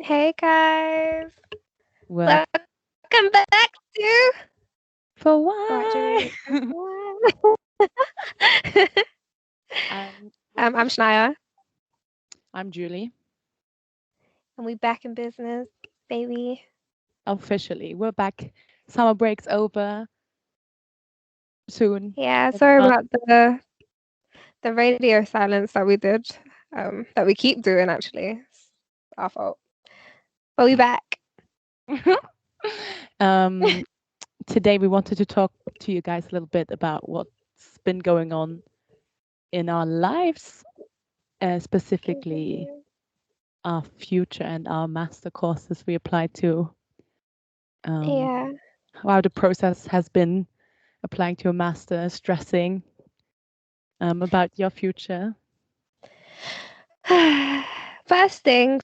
Hey guys, Well, welcome back to for what do why? we I'm I'm Shania, I'm Julie. and we back in business, baby. Officially, we're back. Summer break's over soon. Yeah, It's sorry fun. about the radio silence that we did, that we keep doing actually. It's our fault, but we back. um, Today we wanted to talk to you guys a little bit about what's been going on in our lives, specifically our future and our master courses we applied to. Um, Yeah. how the process has been applying to a master, stressing about your future. First things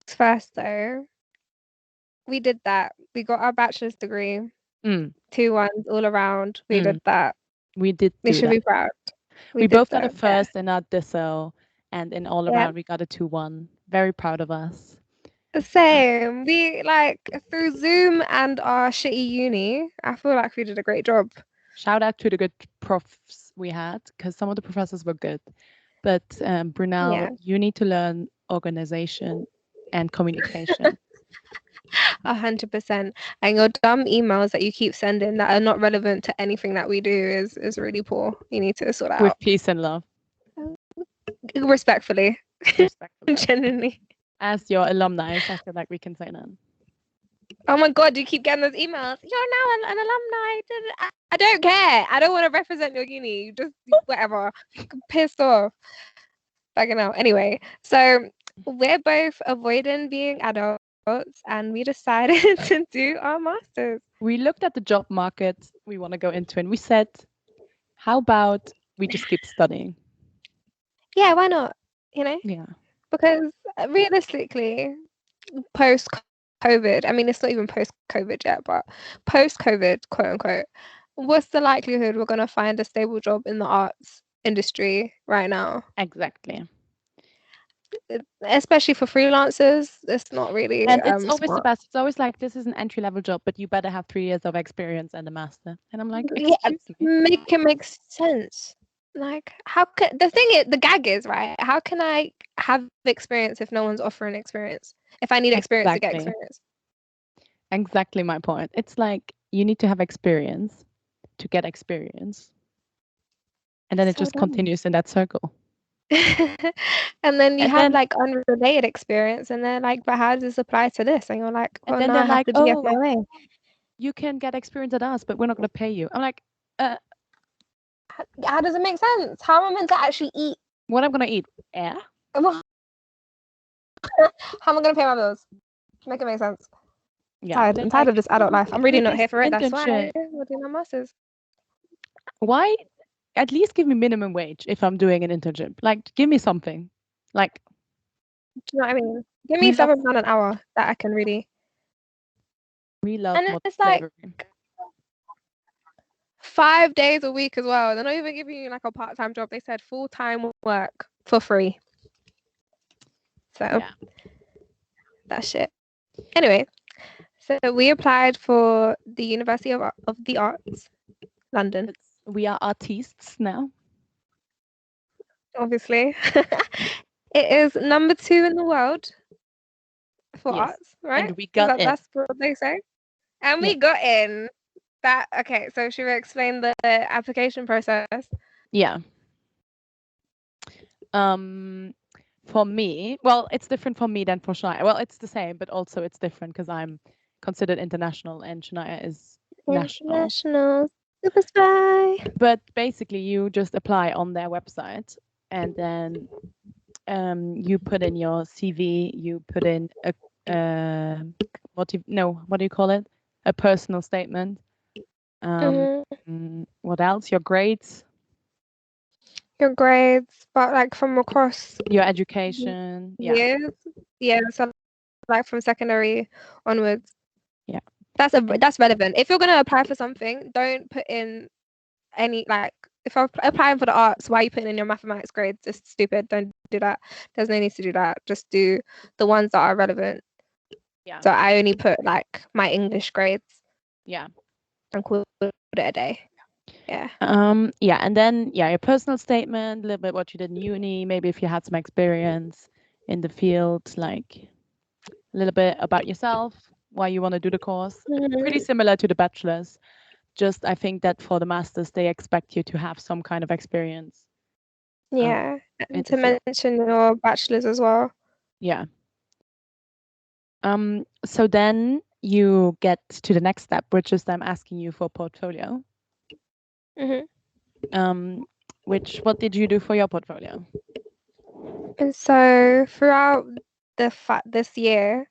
first, though, we did that. We got our bachelor's degree, Mm, 2 1s all around. We mm. did that. We did We do should that. be proud. We We did both got a that. Yeah. first in our DISO, and in all Yeah. around we got a 2-1. Very proud of us. Same. We like through Zoom and our shitty uni, I feel like we did a great job. Shout out to the good profs we had, because some of the professors were good. But Brunel, Yeah. you need to learn organization and communication 100%. And your dumb emails that you keep sending that are not relevant to anything that we do is really poor. You need to sort with out. peace and love, Respectfully. respectfully. Genuinely. As your alumni, I feel like we can say that. Oh my god, you keep getting those emails. You're now an alumni. I don't care. I don't want to represent your uni. Just whatever. Pissed off. Fucking hell. Anyway, so we're both avoiding being adults and we decided to do our masters. We looked at the job market we want to go into, and we said, how about we just keep studying? Yeah, why not? You know? Yeah. Because realistically, post COVID, I mean, it's not even post COVID yet, but post COVID, quote unquote, what's the likelihood we're going to find a stable job in the arts industry right now? Exactly. Especially for freelancers, it's not really And it's always the smart. best. It's always like, this is an entry level job, but you better have 3 years of experience and a master. And I'm like, Yeah, excuse me. make it make sense. Like, how can the thing is, the gag is, right? How can I have experience if no one's offering experience? If I need experience to get Exactly. experience. Exactly my point. It's like you need to have experience to get experience. And then it So just dumb. continues in that circle. And then you And have then like unrelated experience, and they're like, but how does this apply to this? And you're like, and well, then now I they're have like, to do oh, FOA. you can get experience at us, but we're not gonna pay you. I'm like, How does it make sense? How am I meant to actually eat? what I'm gonna eat? Air? How am I going to pay my bills? Make it make sense. Yeah. Tired. They're I'm tired like, of this adult oh, life. I'm really do not this here for it. That's why internship. we're doing our masters. Why at least give me minimum wage if I'm doing an internship? Like, give me something. Like, Do you know what I mean? Give me we love £7 an hour that I can really. we love And mod it's like slavery. 5 days a week as well. They're not even giving you like a part-time job. They said full-time work for free. So Yeah. that's shit. Anyway, so we applied for the University of the Arts, London, We are artists now. obviously. It is number 2 in the world for Yes. arts, right? And we got in. That's what they say? And Yeah. we got in. That okay, so should we explain the application process? Yeah. For me, well, it's different for me than for Shania. Well, it's the same, but also it's different because I'm considered international and Shania is national. International Super Spy. But basically, you just apply on their website, and then you put in your CV. You put in a what do you call it? A personal statement. What else? Your grades, Your grades, but like from across your education. Yeah. years. Yeah, so like from secondary onwards. Yeah. That's relevant. If you're gonna apply for something, don't put in any like if I'm applying for the arts, why are you putting in your mathematics grades? It's stupid. Don't do that. There's no need to do that. Just do the ones that are relevant. Yeah. So I only put like my English grades Yeah. and called it a day. Yeah. Yeah, and then your personal statement, a little bit what you did in uni, maybe if you had some experience in the field, like a little bit about yourself, why you want to do the course. Pretty similar to the bachelor's. Just I think that for the masters they expect you to have some kind of experience Yeah. in And the to field. mention your bachelor's as well. Yeah. So then you get to the next step, which is them asking you for a portfolio. Which what did you do for your portfolio? And so throughout this year,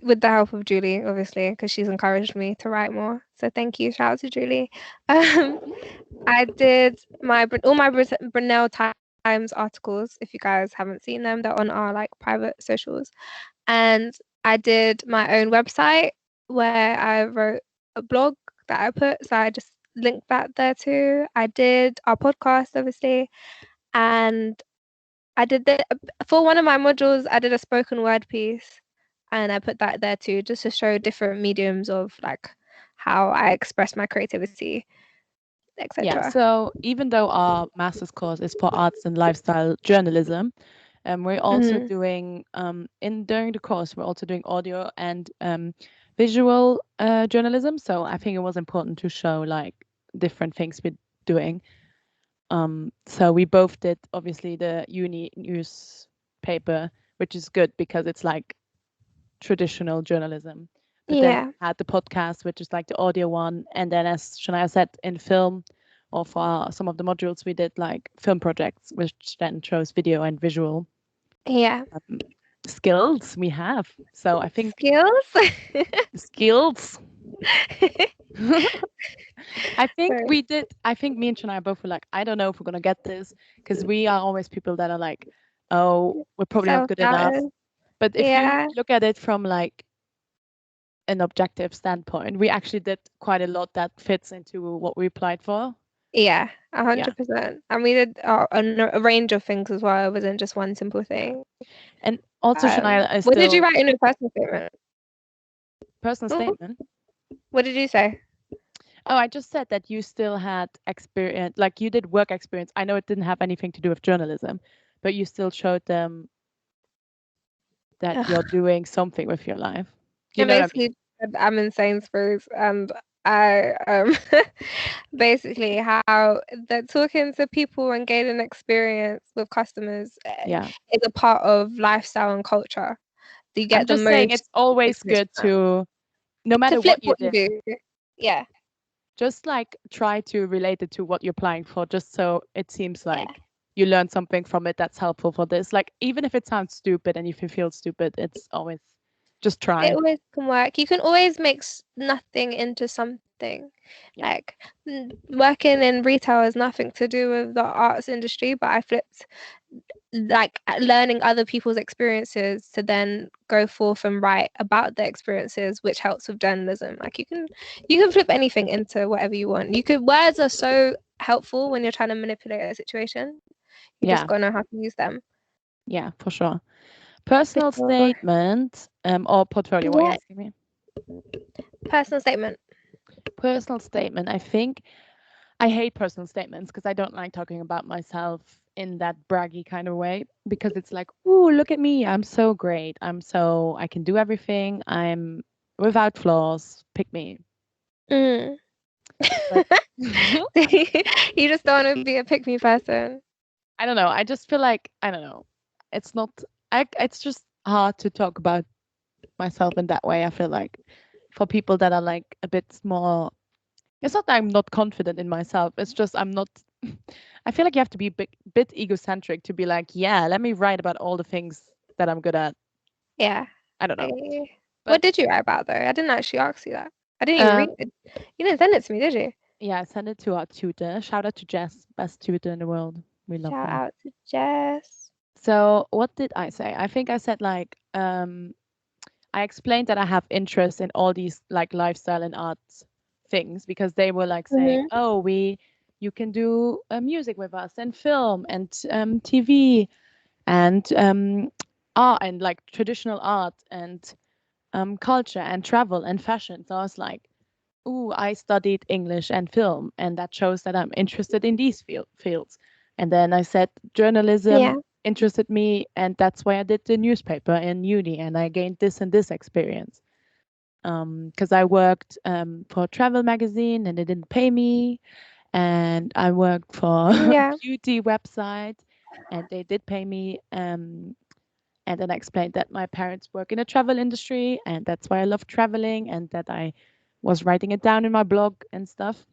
with the help of Julie, obviously, because she's encouraged me to write more. So thank you, shout out to Julie. I did all my Brunel Times articles. If you guys haven't seen them, they're on our like private socials. And I did my own website where I wrote a blog that I put. So I just linked that there too. I did our podcast, obviously, and I did for one of my modules. I did a spoken word piece, and I put that there too, just to show different mediums of like how I express my creativity, Yeah, etc. so even though our master's course is for arts and lifestyle journalism, we're also doing during the course we're also doing audio and visual journalism. So I think it was important to show like different things we're doing. So we both did obviously the uni newspaper, which is good because it's like traditional journalism. But then Yeah, we had the podcast, which is like the audio one, and then as Shania said, in film or for some of the modules we did like film projects, which then shows video and visual yeah. skills we have. So I think Skills. skills. I think Sorry. we did. I think me and Shania both were like, I don't know if we're gonna get this because we are always people that are like, oh, we're probably not good enough. Self-doubted. But if you Yeah, look at it from like an objective standpoint, we actually did quite a lot that fits into what we applied for. yeah, Yeah. 100%. And we did a range of things as well. It wasn't just one simple thing. And also, Shania is What did you still write in your personal statement? personal Oh, statement. what did you say? Oh, I just said that you still had experience, like you did work experience. I know it didn't have anything to do with journalism, but you still showed them that you're Ugh. doing something with your life. You And know what I mean? basically, I'm in Sainsbury's, and I basically how that talking to people and gaining experience with customers Yeah. is a part of lifestyle and culture. You I'm get the just saying most it's always experience good from that. to, no To matter flip what you what you did, do. Yeah, just like try to relate it to what you're applying for, just so it seems yeah. like you learn something from it that's helpful for this. Like even if it sounds stupid and if you feel stupid, it's always just It try. always can work. You can always make nothing into something. Yeah. Like working in retail has nothing to do with the arts industry, but I flipped like learning other people's experiences to then go forth and write about their experiences, which helps with journalism. Like you can flip anything into whatever you want. Words are so helpful when you're trying to manipulate a situation. You just Yeah. gotta know how to use them. Yeah, for sure. For Personal sure. statement, or portfolio, what are you Yeah. asking me? Personal statement. Personal statement. I think I hate personal statements because I don't like talking about myself in that braggy kind of way because it's like, ooh, look at me. I'm so great. I can do everything. I'm without flaws. Pick me. Mm. But You just don't want to be a pick me person. I don't know. I just feel like, I don't know. It's not, it's just hard to talk about myself in that way. I feel like for people that are like a bit more, it's not that I'm not confident in myself. It's just I'm not. I feel like you have to be a bit egocentric to be like, yeah, let me write about all the things that I'm good at. Yeah. I don't know, What but did you write about though? I didn't actually ask you that. I didn't even read um, it. You didn't send it to me, did you? yeah, I sent it to our tutor. Shout out to Jess, best tutor in the world. We love Shout her. out to Jess. So what did I say? I think I said like I explained that I have interest in all these like lifestyle and arts things because they were like saying, Mm-hmm. "Oh, you can do music with us and film and TV and art and like traditional art and culture and travel and fashion. So I was like, ooh, I studied English and film, and that shows that I'm interested in these fields. And then I said Yeah. journalism interested me, and that's why I did the newspaper in uni, and I gained this and this experience. Because I worked for a travel magazine and they didn't pay me, and I worked for a Yeah. beauty website and they did pay me. And then I explained that my parents work in the travel industry and that's why I love traveling and that I was writing it down in my blog and stuff.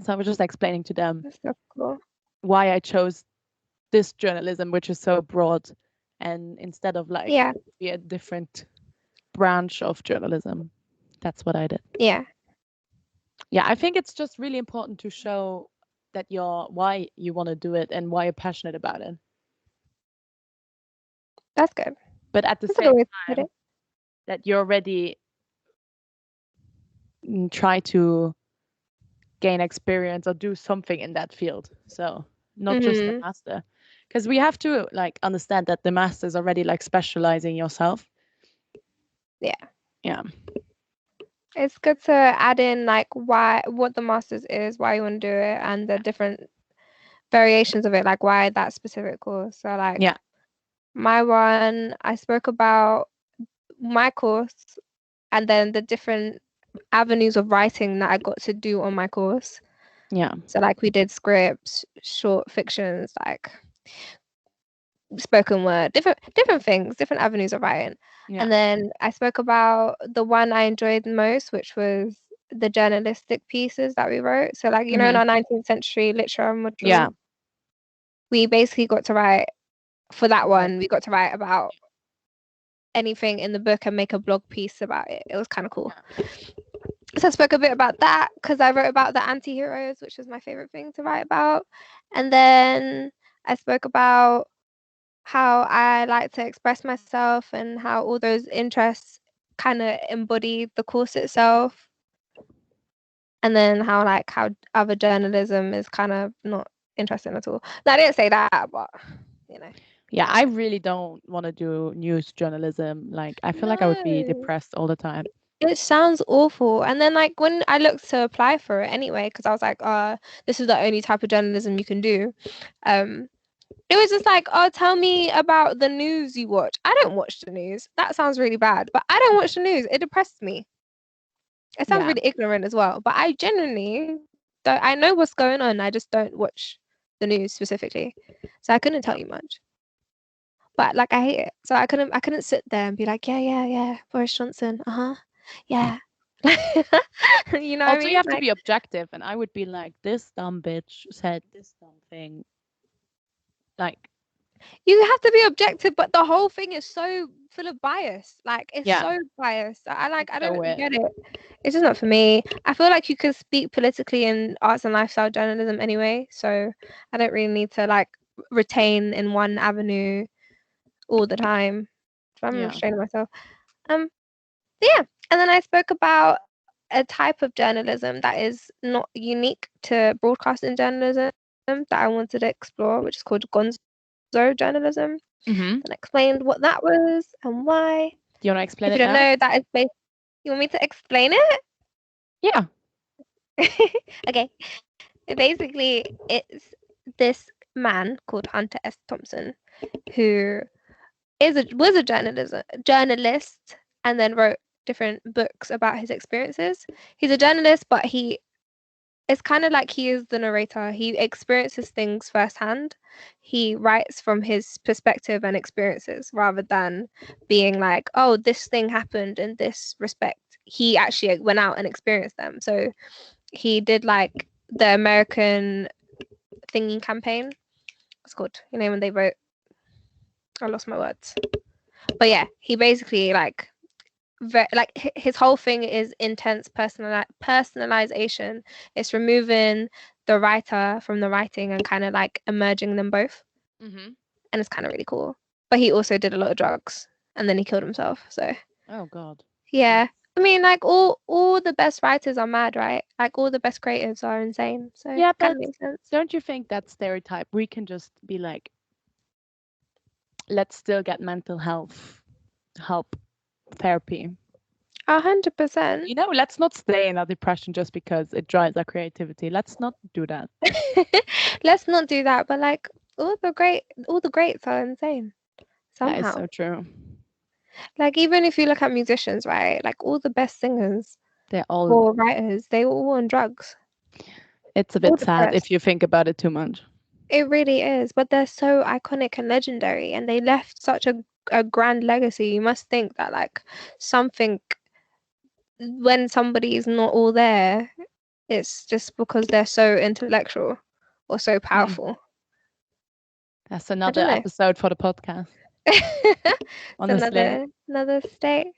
So I was just explaining to them That's so cool. why I chose this journalism, which is so broad, and instead of like Yeah. be a different branch of journalism. That's what I did. Yeah. Yeah, I think it's just really important to show that you're why you want to do it and why you're passionate about it. That's good. But at the That's a good same way to put time, it. that you already try to gain experience or do something in that field. So not just the Mm-hmm. master. Because we have to like understand that the master is already like specializing yourself. Yeah. Yeah. It's good to add in like why what the masters is, why you want to do it, and the different variations of it, like why that specific course. So like Yeah. my one, I spoke about my course and then the different avenues of writing that I got to do on my course. Yeah. So like we did scripts, short fictions, like spoken word, different things, different avenues of writing. Yeah. And then I spoke about the one I enjoyed most, which was the journalistic pieces that we wrote. So like, in Hmm. our 19th century literature Yeah. module, we basically got to write for that About one, we got to write about anything in the book and make a blog piece about it. It was kind of cool. yeah. So I spoke a bit about that because I wrote about the anti-heroes, which was my favorite thing to write about. And then I spoke about how I like to express myself and how all those interests kind of embody the course itself. And then how other journalism is kind of not interesting at all. No, I didn't say that, but you know. Yeah, I really don't want to do news journalism. Like I feel like I would be No. depressed all the time. It sounds awful. And then like when I looked to apply for it anyway, because I was like, this is the only type of journalism you can do. Um, it was just like, oh, tell me about the news you watch. I don't watch the news. That sounds really bad, but I don't watch the news. It depresses me. It sounds Yeah. really ignorant as well, but I genuinely don't. I know what's going on. I just don't watch the news specifically, so I couldn't tell Yeah. you much. But like I hate it, so I couldn't sit there and be like, yeah, yeah, yeah, Boris Johnson, yeah. You know what I Also, you mean? have to Like be objective, and I would be like, this dumb bitch said this dumb thing. Like, you have to be objective, but the whole thing is so full of bias. Like it's yeah, so biased. it's I so don't weird. get it. It's just not for me. I feel like you can speak politically in arts and lifestyle journalism anyway, so I don't really need to like retain in one avenue all the time. So I'm Yeah. restraining myself. Um, yeah. And then I spoke about a type of journalism that is not unique to broadcasting journalism that I wanted to explore, which is called gonzo journalism, Mm-hmm. and explained what that was and why. Do you want to explain If you it don't now? know, that is based. You want me to explain Yeah. it? Okay. Basically, it's this man called Hunter S. Thompson who was a journalist and then wrote different books about his experiences. He's a journalist, but it's kind of like he is the narrator. He experiences things firsthand. He writes from his perspective and experiences rather than being like, oh, this thing happened in this respect. He actually went out and experienced them. So he did like the American thingy campaign. What's it called? You know, when they vote. I lost my words. But yeah, he basically like his whole thing is intense personalization. It's removing the writer from the writing and kind of like emerging them both, Mm-hmm. and it's kind of really cool. But he also did a lot of drugs and then he killed himself. So Oh God. yeah, I mean, like all the best writers are mad, right? Like all the best creatives are insane. So it Yeah, kind but of makes sense. don't you think that stereotype? We can just be like, let's still get mental health help therapy. 100%. You know, let's not stay in our depression just because it drives our creativity. Let's not do that. Let's not do that. But like all the greats are insane That is somehow. so true. Like even if you look at musicians, right? Like all the best singers They're all. or writers, they were all on drugs, It's a all bit sad if depressed. you think about it too much. It really is, but they're so iconic and legendary, and they left such a grand legacy. You must think that like something when somebody is not all there, it's just because they're so intellectual or so Mm. powerful. That's I another don't know. episode for the podcast, It's honestly. another state.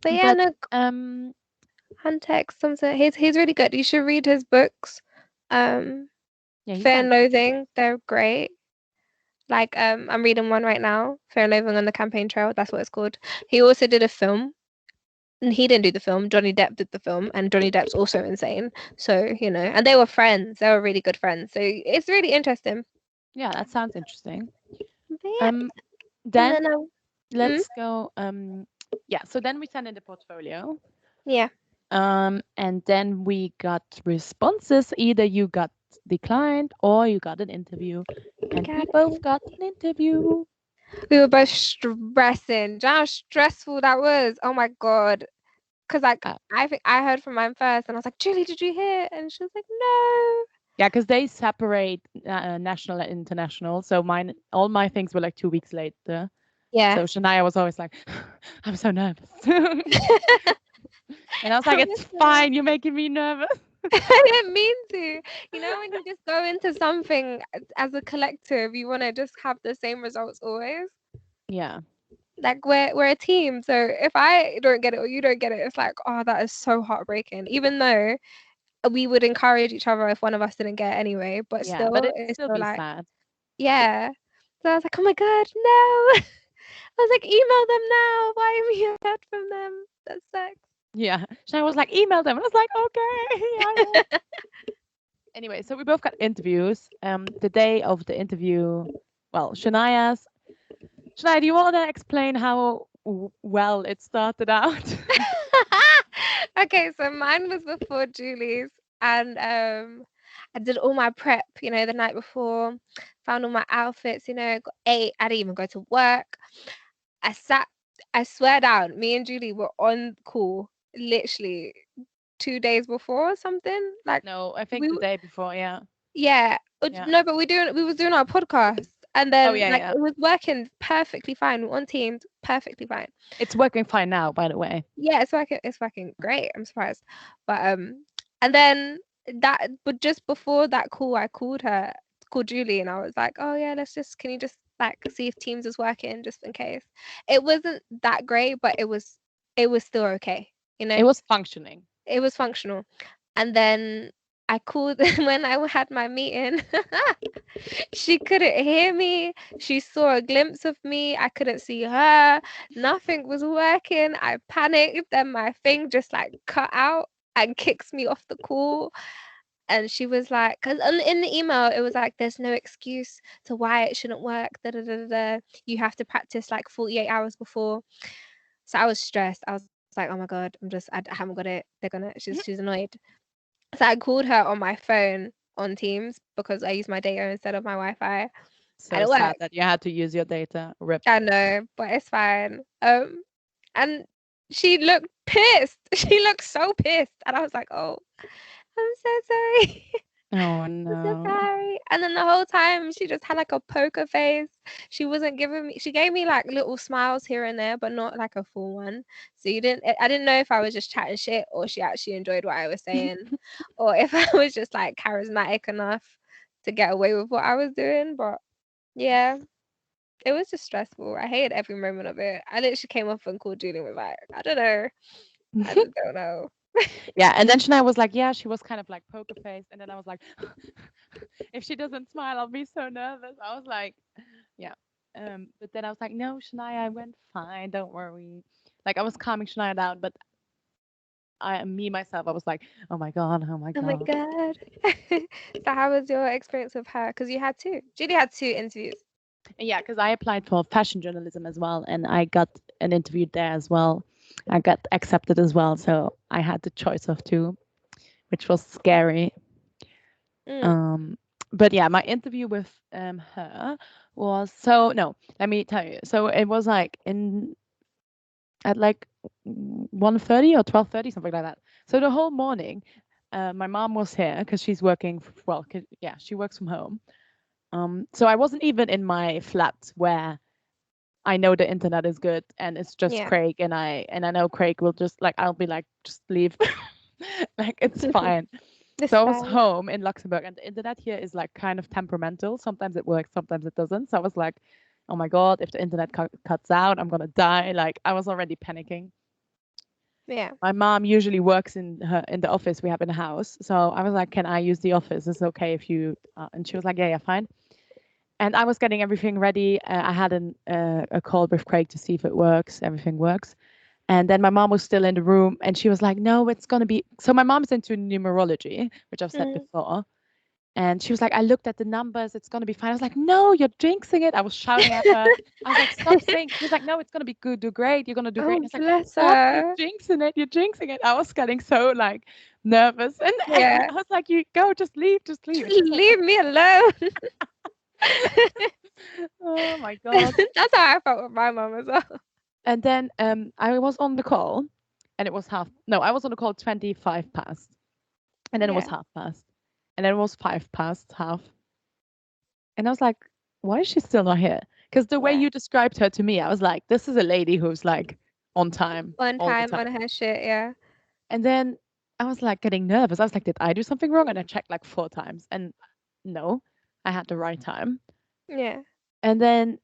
But yeah, But no, Huntex, he's really good. You should read his books. yeah, he Fear and sounds good. Loathing, they're great. Like I'm reading one right now, Fear and Loathing on the Campaign Trail. That's what it's called. He also did a film. And he didn't do the film. Johnny Depp did the film, and Johnny Depp's also insane. So and they were friends. They were really good friends. So it's really interesting. Yeah, that sounds interesting. But yeah, Um, and then then let's go. Yeah. So then we send in the portfolio. yeah, And then we got responses. Either you got declined or you got an interview, and we got both it. got an interview. We were both stressing. Do you know how stressful that was? Oh my god. Cause like Uh, I think I heard from mine first, and I was like, Julie, did you hear? And she was like, no. yeah, because they separate national and international. So all my things were like 2 weeks later. Yeah. So Shania was always like, "I'm so nervous," and I was like, I "It's was fine. You're making me nervous." I didn't mean to. When you just go into something as a collective, you want to just have the same results always. Yeah. Like we're a team, so if I don't get it or you don't get it, it's like, oh, that is so heartbreaking. Even though we would encourage each other if one of us didn't get it anyway, but Yeah, but still, it'd it's still still be like, sad. yeah. So I was like, oh my god, no. I was like, email them now. Why have you heard from them? That sucks. Yeah. Shania was like, "Email them," and I was like, "Okay, I will." Anyway, so we both got interviews. The day of the interview, well, Shania, do you want to explain how well it started out? Okay, so mine was before Julie's, and I did all my prep, the night before, found all my outfits, got ate. I didn't even go to work. I sat, I swear down, me and Julie were on call literally 2 days before or something. Like No, I think we, the day before. Yeah. yeah, Yeah. no, but we was doing our podcast, and Oh then yeah, like yeah. it was working perfectly fine. We were on Teams, perfectly fine. It's working fine now, by the way. Yeah, it's working great. I'm surprised. But and then but just before that call, I called Julie, and I was like, oh yeah, can you just like see if Teams is working just in case. It wasn't that great, but it was still okay, you It know? was functioning. It was functional. And then I called when I had my meeting. She couldn't hear me. She saw a glimpse of me. I couldn't see her. Nothing was working. I panicked. Then my thing just like cut out and kicks me off the call. And she was like, because in the email, it was like, there's no excuse to why it shouldn't work. Da, da, da, da, da. You have to practice like 48 hours before. So I was stressed. I was like, oh my God, I haven't got it. She's annoyed. So I called her on my phone on Teams because I used my data instead of my Wi-Fi, and So it sad worked. that you had to use your data. Rip. I know, but it's fine. And she looked pissed. She looked so pissed, and I was like, "Oh, I'm so sorry." Oh I'm so no. sorry. And then the whole time she just had like a poker face. She wasn't giving me, she gave me like little smiles here and there, but not like a full one. So I didn't know if I was just chatting shit or she actually enjoyed what I was saying, or if I was just like charismatic enough to get away with what I was doing. But yeah, it was just stressful. I hated every moment of it. I literally came up and called Julie and was like, I don't know. I just don't know. Yeah, and then Shania was like, yeah, she was kind of like poker face, and then I was like, if she doesn't smile, I'll be so nervous. I was like, yeah. But then I was like, no, Shania, I went fine, don't worry. Like I was calming Shania down, but myself, I was like, oh my god, oh my Oh my god. god. So how was your experience with her? Because you had two. Julie had two interviews. Yeah, because I applied for fashion journalism as well, and I got an interview there as well. I got accepted as well. So I had the choice of two, which was scary. Mm. Um, but yeah, my interview with her was so no. Let me tell you. So it was like in at like 1:30 or 12:30, something like that. So the whole morning, my mom was here because she's working. Well, yeah, she works from home. So I wasn't even in my flat where I know the internet is good and it's just Yeah. Craig and I know Craig will just like I'll be like just leave. Like it's fine. This So I was fine. home in Luxembourg and the internet here is like kind of temperamental. Sometimes it works, sometimes it doesn't. So I was like, oh my God, if the internet cuts out, I'm gonna die. Like I was already panicking. Yeah. My mom usually works in the office we have in the house. So I was like, can I use the office? Is it okay if you and she was like, yeah, fine. And I was getting everything ready. I had a call with Craig to see if it works. Everything works. And then my mom was still in the room and she was like, no, it's going to be. So my mom's into numerology, which I've said Mm. before. And she was like, I looked at the numbers. It's going to be fine. I was like, no, you're jinxing it. I was shouting at her. I was like, stop saying. She was like, no, it's going to be good. Do great. You're going to do great. And I Oh, was like, bless stop. You're her. jinxing it. You're jinxing it. I was getting so like nervous. And Yeah. I was like, you go, just leave, just leave. And she was like, Leave me alone. oh my God. That's how I felt with my mum as well. And then I was on the call and it was half, no, I was on the call 25 past. And then it was Yeah. half past. And then it was 5 past half. And I was like, why is she still not here? Because the way Yeah. you described her to me, I was like, this is a lady who's like on time One all the time time. on her shit. Yeah. And then I was like getting nervous. I was like, did I do something wrong? And I checked like 4 times. And no, I had the right time. Yeah. And then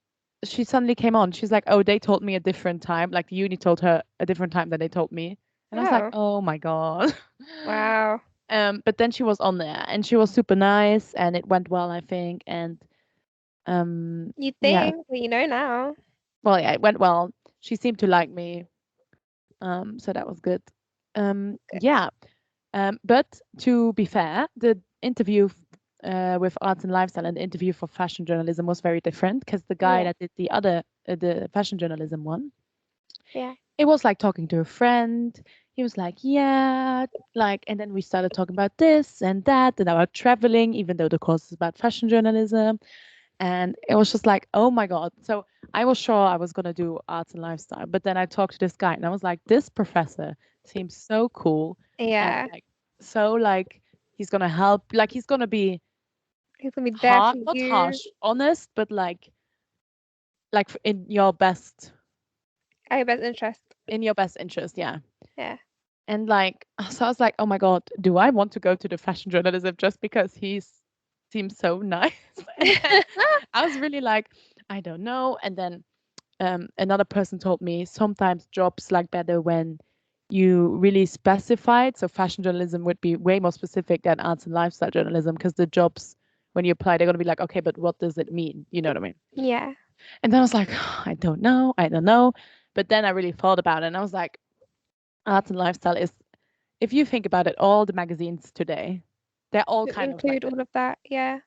she suddenly came on. She's like, oh, they told me a different time. Like the uni told her a different time than they told me. And I was like, Oh. oh my God. Wow. But then she was on there and she was super nice and it went well, I think. And You yeah, think? Well, you know now. well, yeah, it went well. She seemed to like me. So that was good. Good. Yeah. But to be fair, the interview with arts and lifestyle and the interview for fashion journalism was very different because the guy Yeah. that did the other, the fashion journalism one, Yeah. it was like talking to a friend. He was like, yeah, like, and then we started talking about this and that and about traveling, even though the course is about fashion journalism. And it was just like, oh my God. So I was sure I was going to do arts and lifestyle. But then I talked to this guy and I was like, this professor seems so cool and Yeah. like, so like, he's going to help. Like, he's going to be He's gonna be there hard, for not you. harsh, honest, but like in your best, At your best interest. in your best interest. Yeah. Yeah. And like, so I was like, oh my God, do I want to go to the fashion journalism just because he seems so nice? And then I was really like, I don't know. And then another person told me sometimes jobs like better when you really specify it. So fashion journalism would be way more specific than arts and lifestyle journalism because the jobs, when you apply, they're going to be like, okay, but what does it mean? You know what I mean? Yeah. And then I was like, I don't know. I don't know. But then I really thought about it and I was like, arts and lifestyle is, if you think about it, all the magazines today, they're all To kind of like include this. all of that. Yeah.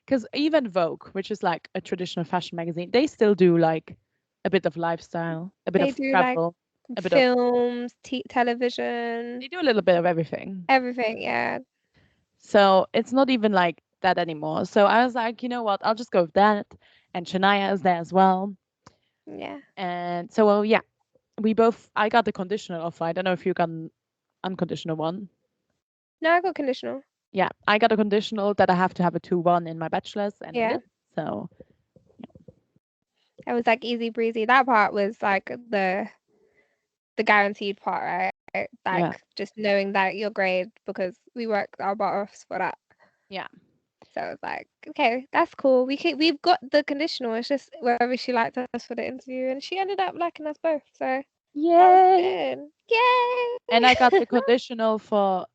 Because even Vogue, which is like a traditional fashion magazine, they still do like a bit of lifestyle, a bit They of do like travel, a bit of, films, television, they do a little bit of everything. everything. Yeah. So it's not even like that anymore. So I was like, you know what, I'll just go with that. And Shania is there as well. Yeah. And so, well, yeah, I got the conditional offer. I don't know if you got an unconditional one. No, I got conditional. Yeah, I got a conditional that I have to have a 2-1 in my bachelor's, and I Yeah. did. So It was like easy breezy. That part was like the guaranteed part, right? Like yeah, just knowing that your grade because we worked our butt off for that. yeah. So it's like, okay, that's cool. We've got the conditional. It's just whether she liked us for the interview, and she ended up liking us both. So that was Yay! good. Yay! And I got the conditional for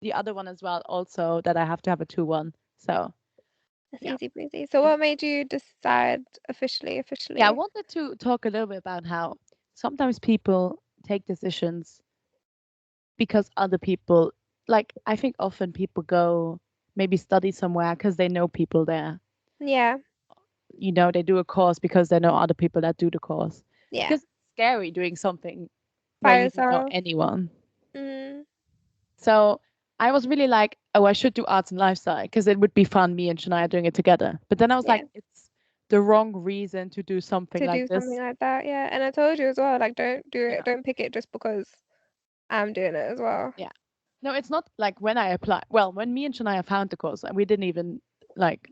the other one as well, also that I have to have a 2-1. So That's yeah. easy breezy. So And what made you decide officially? yeah, I Officially? wanted to talk a little bit about how sometimes people take decisions because other people, like, I think often people go maybe study somewhere because they know people there. Yeah. You know, they do a course because they know other people that do the course. Yeah. Because it's scary doing something. By where you don't know yourself. anyone. Mm, So I was really like, oh, I should do arts and lifestyle because it would be fun, me and Shania doing it together. But then I was yeah. like, it's the wrong reason to do something To like do something this. like that, yeah. And I told you as well, like, don't do it. Yeah, Don't pick it just because I'm doing it as well. yeah. No, it's not like when I applied. Well, when me and Shania found the course, we didn't even like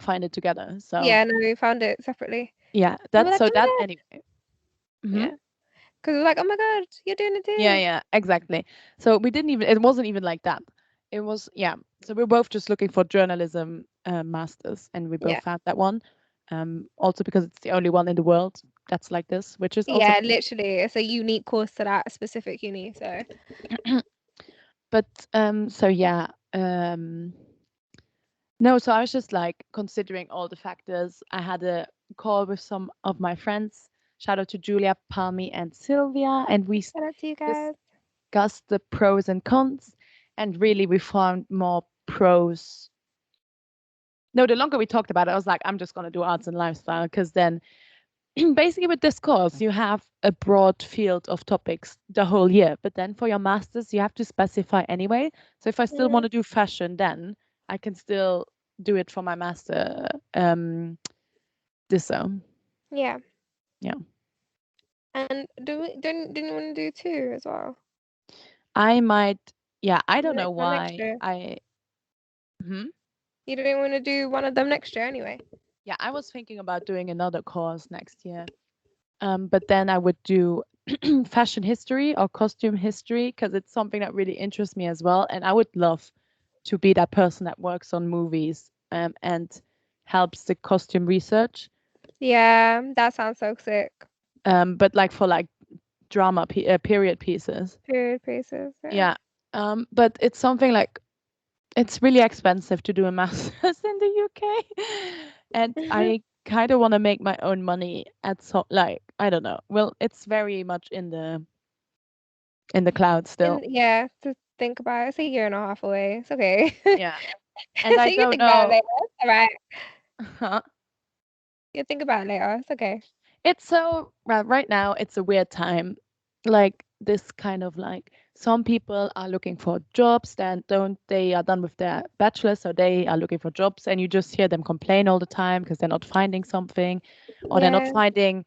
find it together. So Yeah, no, we found it separately. yeah, We were that's like, so oh that my god, anyway. Hmm. yeah, because we were like, oh my god, you're doing it Yeah, too. yeah, exactly. So we didn't even. It wasn't even like that. It was yeah. So we're both just looking for journalism masters, and we both Yeah, found that one. Also because it's the only one in the world that's like this, which is also yeah, cool. literally, it's a unique course to that specific uni. So But so yeah, no, so I was just like considering all the factors. I had a call with some of my friends. Shout out to Julia, Palmy, and Sylvia, and we shout out to you guys. discussed the pros and cons. And really, we found more pros. No, the longer we talked about it, I was like, I'm just gonna do arts and lifestyle because then basically with this course you have a broad field of topics the whole year, but then for your masters you have to specify anyway. So if I still want Mm, to do fashion, then I can still do it for my master this yeah, yeah. and didn't you want to do two as well? I might, yeah, I don't know Next why year. I hmm? You didn't want to do one of them next year anyway. Yeah, I was thinking about doing another course next year. But then I would do fashion history or costume history because it's something that really interests me as well. And I would love to be that person that works on movies and helps the costume research. Yeah, that sounds so sick. But like for like drama period pieces. Period pieces. Yeah. Yeah. But it's something like it's really expensive to do a master's in the UK, and I kind of want to make my own money at so like I don't know. Well, it's very much in the cloud still. And yeah, to think about it, it's a year and a half away. It's okay. Yeah. And So I you can don't think about it know. later. All right. Huh? You think about it later. It's okay. It's so well, right now it's a weird time. Like this kind of like some people are looking for jobs, then don't they are done with their bachelor, so they are looking for jobs, and you just hear them complain all the time because they're not finding something or they're not Yeah. finding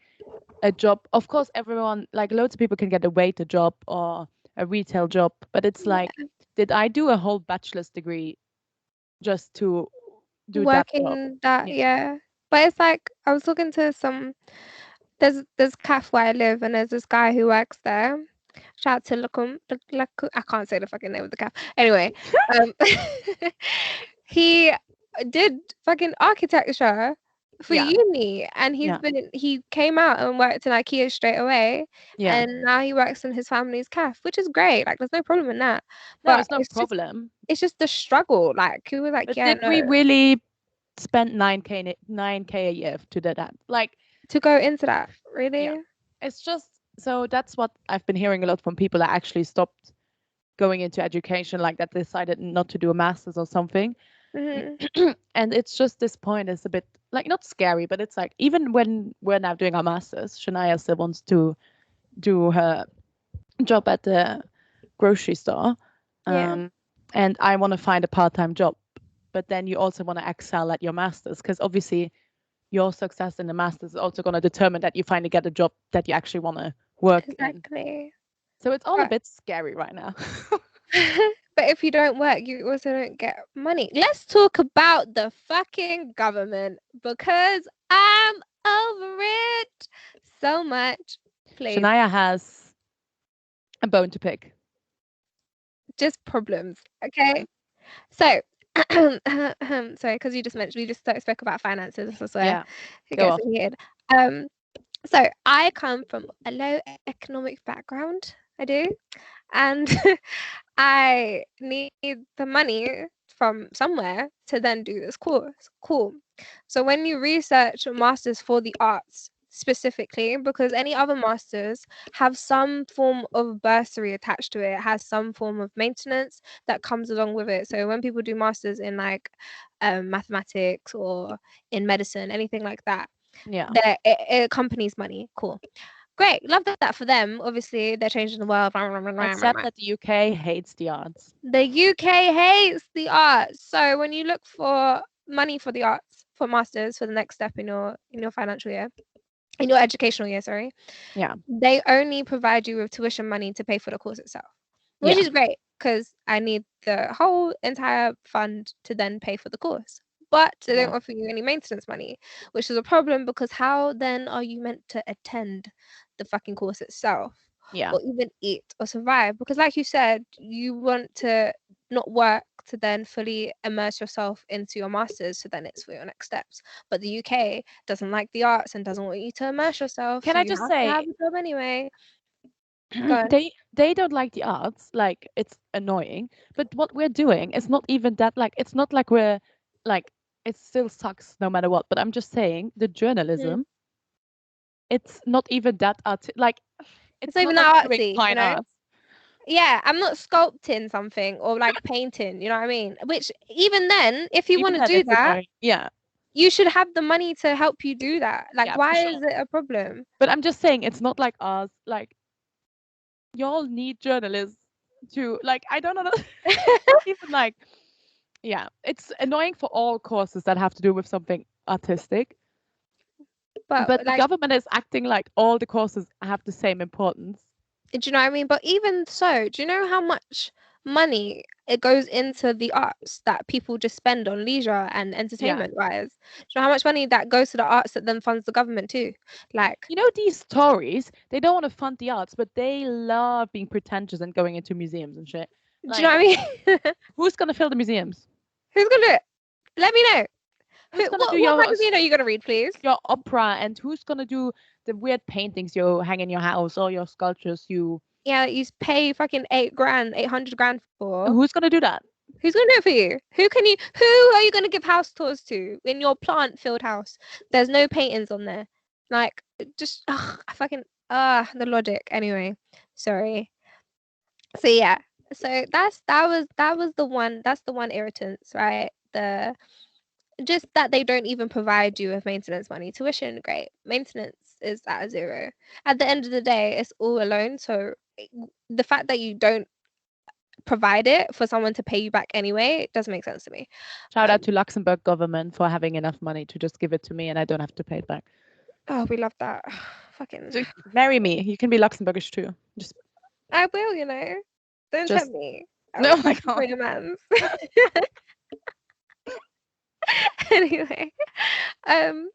a job. Of course, everyone like loads of people can get a waiter job or a retail job, but it's like, Yeah. did I do a whole bachelor's degree just to do that job? Working that, Yeah. yeah. But it's like I was talking to some there's cafe where I live and there's this guy who works there. Shout out to Lakum. I can't say the fucking name of the cafe. Anyway, um he did fucking architecture for Yeah. uni and Yeah. he came out and worked in IKEA straight away Yeah. and now he works in his family's cafe, which is great. Like there's no problem in that. No, But it's no problem. it's just the struggle. Like he was like, But yeah, did we no, really spend 9K a year to do that? Like, to go into that, yeah. really? It's just so that's what I've been hearing a lot from people that actually stopped going into education, like that decided not to do a master's or something. Hmm. And it's just this point is a bit like not scary, but it's like even when we're now doing our masters, Shania still wants to do her job at the grocery store. Yeah, Um, and I want to find a part-time job. But then you also want to excel at your masters because obviously your success in the masters is also going to determine that you finally get a job that you actually want to work in. exactly. So it's all a But bit scary right now. but if you don't work, you also don't get money. Let's talk about the fucking government because I'm over it so much. Please, Shania has a bone to pick. just problems. Okay. So, sorry, because you just mentioned we just spoke about finances. I swear, Yeah, it go gets off. weird. Um, so I come from a low economic background. I do, and I need the money from somewhere to then do this course. Cool. So when you research a masters for the arts specifically, because any other masters have some form of bursary attached to it, has some form of maintenance that comes along with it. So when people do masters in like mathematics or in medicine, anything like that, Yeah. it accompanies money. Cool. Great, love that for them. Obviously, they're changing the world. Except that the UK hates the arts. The UK hates the arts. So when you look for money for the arts, for masters, for the next step in your financial year, in your educational year, sorry, Yeah. they only provide you with tuition money to pay for the course itself, which Yeah. is great because I need the whole entire fund to then pay for the course. But they Yeah. don't offer you any maintenance money, which is a problem because how then are you meant to attend the fucking course itself Yeah. or even eat or survive? Because, like you said, you want to not work to then fully immerse yourself into your masters, so then it's for your next steps. But the UK doesn't like the arts and doesn't want you to immerse yourself, Can so I you just have to say have a job anyway. Go on. they don't like the arts, like it's annoying. But what we're doing is not even that, like it's not like we're like it still sucks no matter what. But I'm just saying the Mm. journalism, it's not even that art like It's it's not not even like that doing artsy, you fine know? arts. Yeah, I'm not sculpting something or like painting, you know what I mean? Which even then, if you want Even to then do it's that, annoying. Yeah. you should have the money to help you do that. Like, Yeah, for why sure. is it a problem? But I'm just saying it's not like us, like y'all need journalists to like I don't know it's not even like yeah, it's annoying for all courses that have to do with something artistic. But But the like, government is acting like all the courses have the same importance. do you know what I mean? But even so, do you know how much money it goes into the arts that people just spend on leisure and Yeah. entertainment wise? Do you know how much money that goes to the arts that then funds the government too? Like, You know, these Tories, they don't want to fund the arts, but they love being pretentious and going into museums and shit. do you know Like, what I mean? who's gonna fill the museums? Who's gonna do it? Let me know. Who's gonna do What magazine are you gonna read, please? your opera, and who's gonna do the weird paintings you hang in your house or your sculptures you Yeah, that you pay fucking 8 grand, 800 grand for. who's gonna do that? Who's gonna do it for you? Who are you gonna give house tours to in your plant filled house? There's no paintings on there. Like, just I fucking the logic. Anyway, sorry. So yeah, so that was the one. That's the one irritants, right? The just that they don't even provide you with maintenance money. Tuition, great. Maintenance is at a zero. At the end of the day, it's all alone. So the fact that you don't provide it for someone to pay you back anyway, it doesn't make sense to me. Shout out to Luxembourg government for having enough money to just give it to me and I don't have to pay it back. Oh, we love that. Fucking, So marry me. You can be Luxembourgish too. Just I will, you know. Don't just tempt me. I no will my for god. your mans. Anyway, um,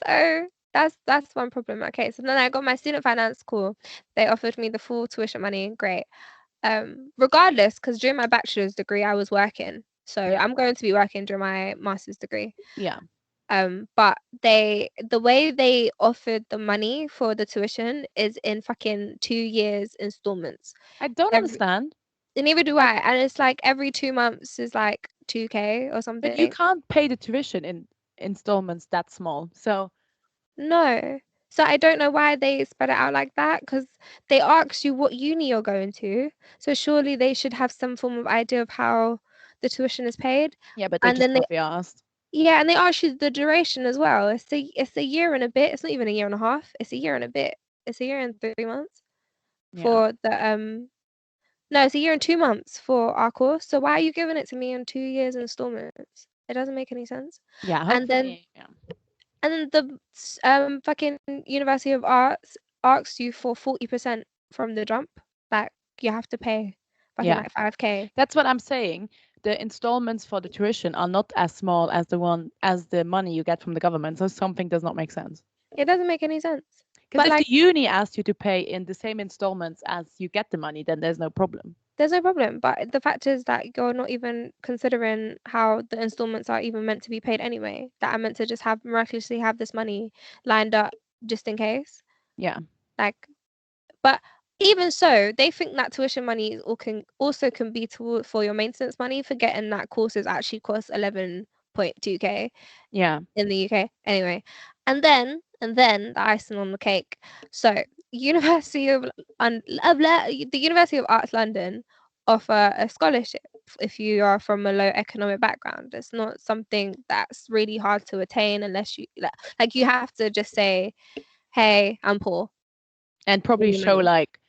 so that's one problem. Okay, so then I got my student finance call. They offered me the full tuition money. Great. Regardless, because during my bachelor's degree I was working, so Yeah. I'm going to be working during my master's degree. Yeah. But the way they offered the money for the tuition is in fucking 2 years installments. I don't Every understand. Neither do Like I, and it's like every 2 months is like 2K or but you something. can't pay the tuition in installments that small. So No. So I don't know why they spread it out like that, because they asked you what uni you're going to. So surely they should have some form of idea of how the tuition is paid. yeah, but they And just then copy asked. yeah, and they ask you the duration as well. It's a year and a bit. It's not even a year and a half. It's a year and a bit. It's a year and 3 months Yeah. for the no, it's a year and 2 months for our course. So why are you giving it to me in 2 years installments? It doesn't make any sense. Yeah, And then hopefully. Yeah. the fucking University of Arts asks you for 40% from the jump. Like, you have to pay fucking Yeah. like 5K. That's what I'm saying. The installments for the tuition are not as small as the money you get from the government. So something does not make sense. It doesn't make any sense. Because But if the like, uni asks you to pay in the same installments as you get the money, then there's no problem. there's no problem. But the fact is that you're not even considering how the installments are even meant to be paid anyway. That I'm meant to just have miraculously have this money lined up just in case. Yeah. Like, but even so, they think that tuition money is can be for your maintenance money, forgetting that courses actually cost 11.2K Yeah. in the UK. Anyway, and then the icing on the cake. So University of the University of Arts London offer a scholarship if you are from a low economic background. It's not something that's really hard to attain unless you like you have to just say, "Hey, I'm poor." and all probably your show money. like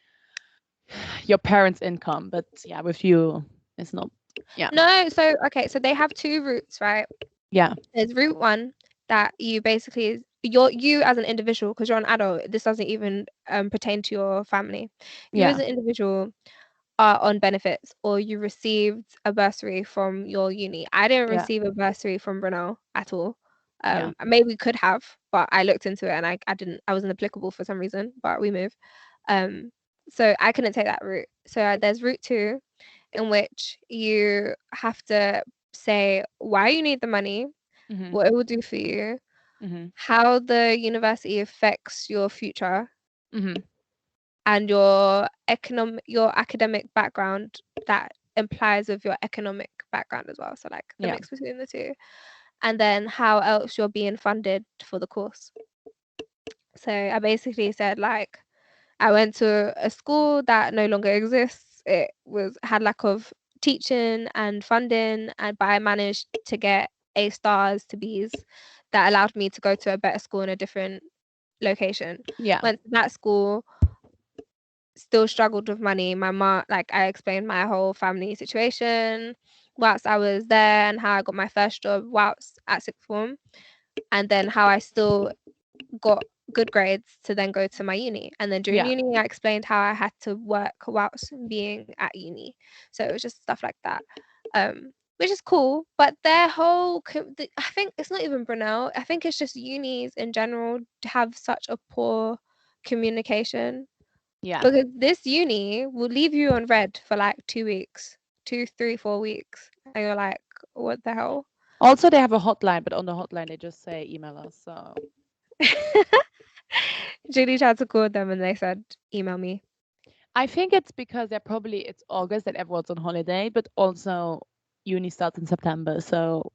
your parents' income. But yeah, with you, it's not. Yeah, No, so okay, so they have two routes, right? yeah, There's route one that you basically you as an individual, because you're an adult, this doesn't even pertain to your family. You as yeah, an individual are on benefits, or you received a bursary from your uni. I didn't yeah, receive a bursary from Brunel at all. yeah, Maybe could have, but I looked into it and I didn't. I wasn't applicable for some reason, but we moved. Um, so I couldn't take that route. So there's route two, in which you have to say why you need the money, mm-hmm, what it will do for you, mm-hmm, how the university affects your future, mm-hmm, and your academic background that implies with your economic background as well. So like the yeah, mix between the two. And then how else you're being funded for the course. So I basically said like I went to a school that no longer exists. It was had lack of teaching and funding, and but I managed to get A stars to Bs that allowed me to go to a better school in a different location. yeah, Went to that school, still struggled with money. My mom, like I explained my whole family situation whilst I was there, and how I got my first job whilst at sixth form, and then how I still got good grades to then go to my uni. And then during yeah, uni, I explained how I had to work whilst being at uni. So it was just stuff like that, which is cool. But their whole, I think it's not even Brunel. I think it's just unis in general have such a poor communication, yeah. because this uni will leave you on red for like 2 weeks, 2, 3, 4 weeks, and you're like, what the hell? Also, they have a hotline, but on the hotline they just say email us. So Julie tried to call them and they said, email me. I think it's because they're probably it's August and everyone's on holiday, but also uni starts in September. So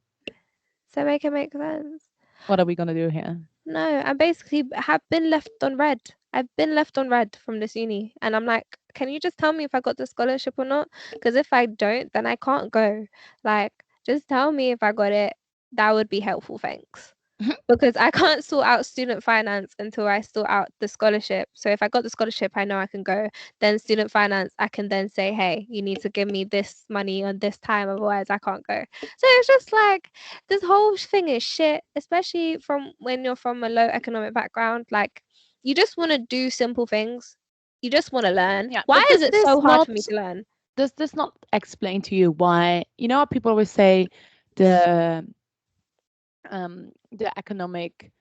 So make it make sense. what are we gonna do here? No, I basically have been left on red. I've been left on red from this uni. And I'm like, can you just tell me if I got the scholarship or not? Because if I don't, then I can't go. Like, just tell me if I got it. That would be helpful. Thanks. Because I can't sort out student finance until I sort out the scholarship. So if I got the scholarship, I know I can go. Then student finance, I can then say, hey, you need to give me this money on this time, otherwise I can't go. So it's just like this whole thing is shit, especially from when you're from a low economic background. Like you just want to do simple things. You just want to learn. Yeah, Why but is does it this so hard not for me to learn? does this not explain to you why you know how people always say the the economic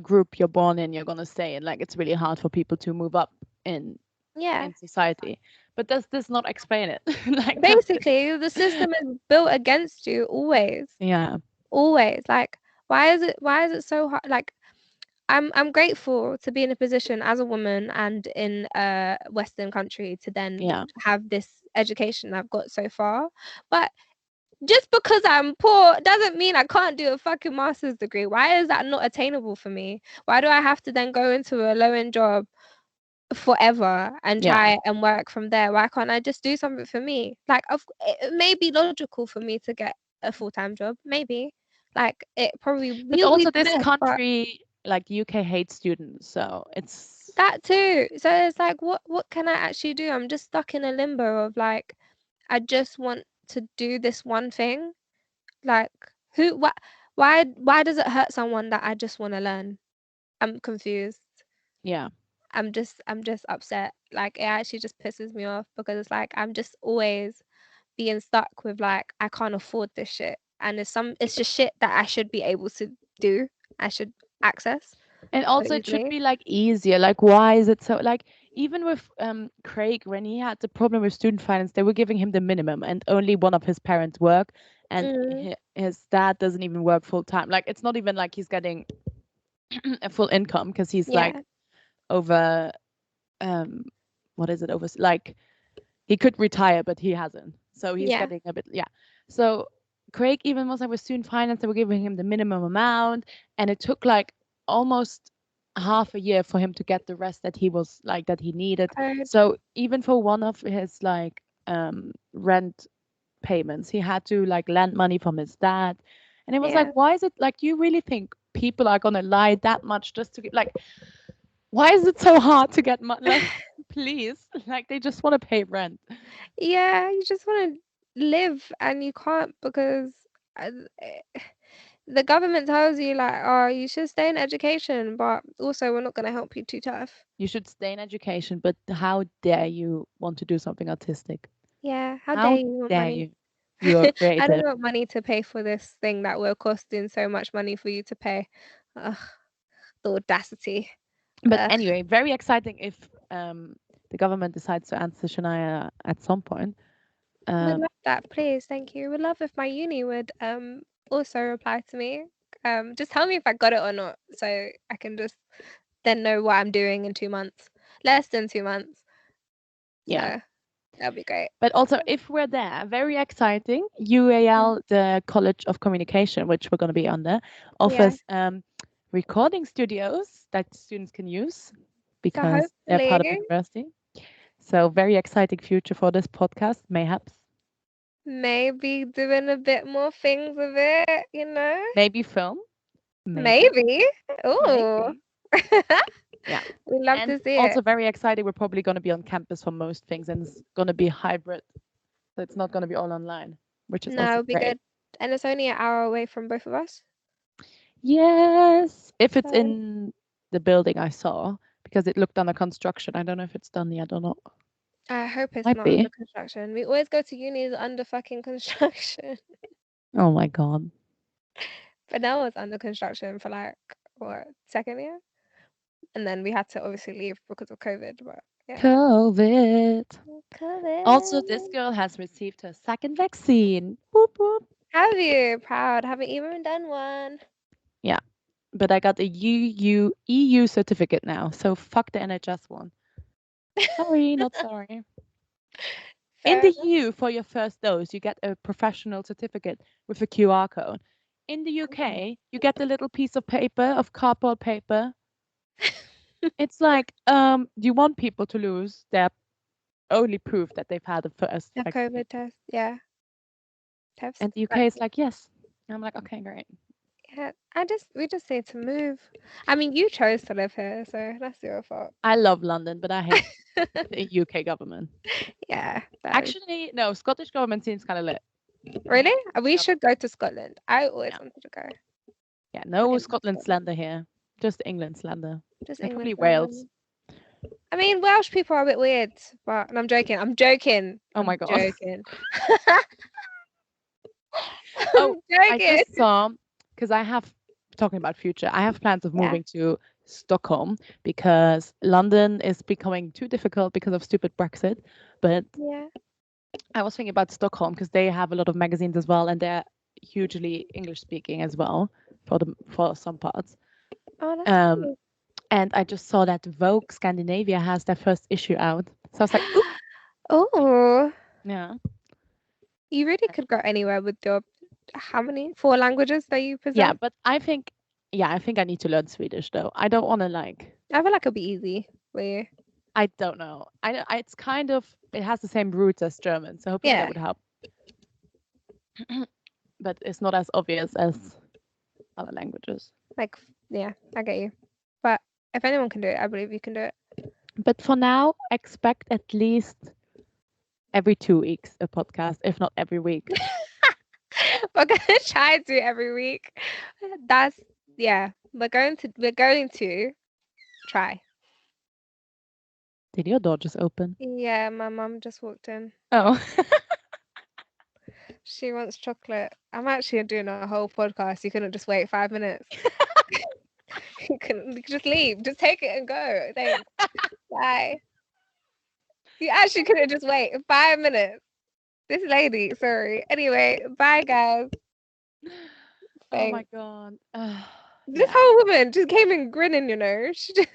group you're born in you're gonna stay in, like it's really hard for people to move up in Yeah. in society. But does this not explain it? Like does this Basically, the system is built against you always. yeah, Always. Like why is it so hard? Like I'm grateful to be in a position as a woman and in a Western country to then yeah. have this education I've got so far. But just because I'm poor doesn't mean I can't do a fucking master's degree. Why is that not attainable for me? Why do I have to then go into a low end job forever and Yeah. try and work from there? Why can't I just do something for me? Like, it may be logical for me to get a full time job, maybe. Like, it probably But will be also the this best, but country, like UK hates students, so it's that too. So it's like, what can I actually do? I'm just stuck in a limbo of like, I just want to do this one thing. Like, what? Why does it hurt someone that I just want to learn? I'm confused. yeah. I'm just upset. Like it actually just pisses me off because it's like I'm just always being stuck with like I can't afford this shit. And it's just shit that I should be able to do. I should access And so also it should easily. be like easier. Like why is it so like even with Craig when he had the problem with student finance, they were giving him the minimum and only one of his parents work and Mm, his dad doesn't even work full time. Like it's not even like he's getting a full income because he's like yeah, over um what is it over like he could retire but he hasn't, so he's yeah. getting a bit yeah. So Craig even was like with student finance they were giving him the minimum amount and it took like almost half a year for him to get the rest that he was like that he needed. Code. So even for one of his like rent payments he had to like lend money from his dad, and it was like Yeah. why is it like you really think people are gonna lie that much just to get like Why is it so hard to get money? Like, please, like they just want to pay rent. Yeah, you just want to live and you can't because uh, eh, the government tells you like, oh, you should stay in education, but also we're not going to help you too tough. You should stay in education, but how dare you want to do something artistic? Yeah, how dare How you want dare money? you? You are I don't creative. want money to pay for this thing that we're costing so much money for you to pay. Ugh, the audacity. But Ugh, anyway, very exciting if the government decides to answer Shania at some point. would Um, love that, please. Thank you. Would love if my uni would also reply to me. Just tell me if I got it or not, so I can just then know what I'm doing in 2 months. Less than 2 months. yeah. So that'd be great. But also, if we're there, very exciting. UAL, the College of Communication, which we're going to be under, Yeah. offers recording studios that students can use So because they're part of hopefully, university. So very exciting future for this podcast, mayhaps. maybe doing a bit more things with it, you know? Maybe film, maybe, Maybe. Oh. maybe. Yeah. We love And to see it. also very exciting. We're probably going to be on campus for most things, and it's going to be hybrid. So it's not going to be all online, which is No, also it'd be great. good. And it's only an hour away from both of us. Yes, if it's So in the building I saw, because it looked under construction. I don't know if it's done yet or not. I hope it's Might not under be. construction. We always go to unis under fucking construction. Oh my God. But now it's under construction for like what, second year? And then we had to obviously leave because of COVID. But yeah. COVID. Also, this COVID. girl has received her second vaccine. Whoop, whoop. Have you? Proud. Haven't even done one. Yeah, but I got a EU certificate now, so fuck the NHS one. Sorry, not sorry. In Fair the enough. EU, for your first dose, you get a professional certificate with a QR code. In the Oh. UK, you get a little piece of paper, of cardboard paper. It's like, do you want people to lose their only proof that they've had the first A vaccine? COVID test. Yeah. And Test. the UK is like, yes. And I'm like, okay, great. Yeah, we just need to move. I mean, you chose to live here, so that's your fault. I love London, but I hate the UK government. Yeah, that is Actually, no, Scottish government seems kind of lit. really. We Yep. should go to Scotland. I always Yeah. wanted to go. Yeah, I no didn't love Scotland Scotland. slander here. Just England slander. Just And England probably for Wales. I mean, Welsh people are a bit weird, but and I'm joking. I'm joking. Oh my I'm God. joking. Oh, I'm I joking. just saw, because I have, talking about future, I have plans of Yeah. moving to Stockholm because London is becoming too difficult because of stupid Brexit. But Yeah. I was thinking about Stockholm because they have a lot of magazines as well, and they're hugely English speaking as well for some parts. Oh, that's Um, cool. and I just saw that Vogue Scandinavia has their first issue out. So I was like, oop, Oh, yeah. you really could go anywhere with your how many four languages that you Yeah, possess? but I think I need to learn Swedish though. I don't want to like, I feel like it'll be easy for you. I don't know. It's kind of, it has the same roots as German, so hopefully that Yeah. would help. But it's not as obvious as other languages. Like, yeah, I get you. But if anyone can do it, I believe you can do it. But for now, expect at least every 2 weeks a podcast, if not every week. We're gonna try to do it every week. That's yeah. We're going to try. Did your door just open? Yeah, my mum just walked in. Oh. She wants chocolate. I'm actually doing a whole podcast. You couldn't just wait 5 minutes. You could just leave. Just take it and go. Thanks. Bye. You actually couldn't just wait 5 minutes. This lady, sorry. Anyway, bye guys. Oh my Thanks. God. This Yeah. whole woman just came in grinning, you know. She just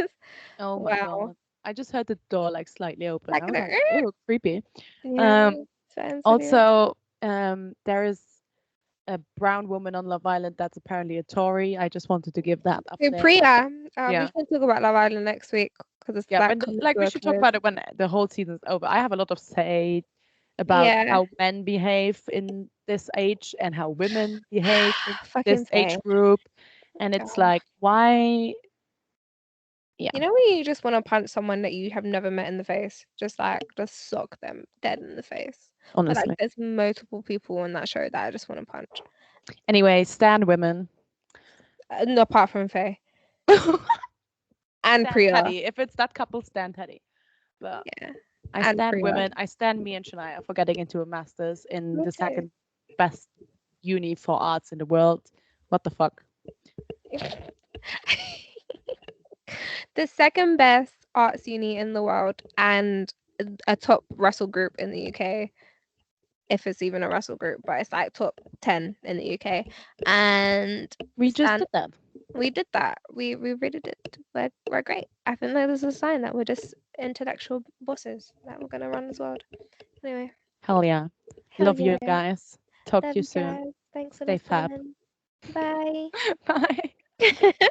Oh my wow. God. I just heard the door like slightly open. Like I an was like, oh, creepy. yeah, Um, sensitive. Also, there is a brown woman on Love Island that's apparently a Tory. I just wanted to give that So update. Priya, we Yeah. can talk about Love Island next week because it's Yeah, like when coming like to we a should talk close. about it when the whole season's over. I have a lot of say about Yeah. how men behave in this age and how women behave in this Fucking age same. group. And it's God. like, why Yeah. You know when you just want to punch someone that you have never met in the face? Just sock them dead in the face. But like Honestly. there's multiple people on that show that I just want to punch. Anyway, stand women. No, apart from Faye and Stand Priya. Teddy. If it's that couple, stand Teddy. But Yeah, I and stand Priya. women. I stand me and Shania for getting into a master's in Me the too. second best uni for arts in the world. What the fuck? The second best arts uni in the world and a top Russell group in the UK, if it's even a Russell group, but it's like top 10 in the UK. And We just did that. we did that. We really did. We're great. I think that is a sign that we're just intellectual bosses that we're gonna run this world. Anyway, Hell yeah. hell Love yeah. you guys. Talk to Love you you soon. guys. Thanks for Stay fab. listening. Bye. Bye.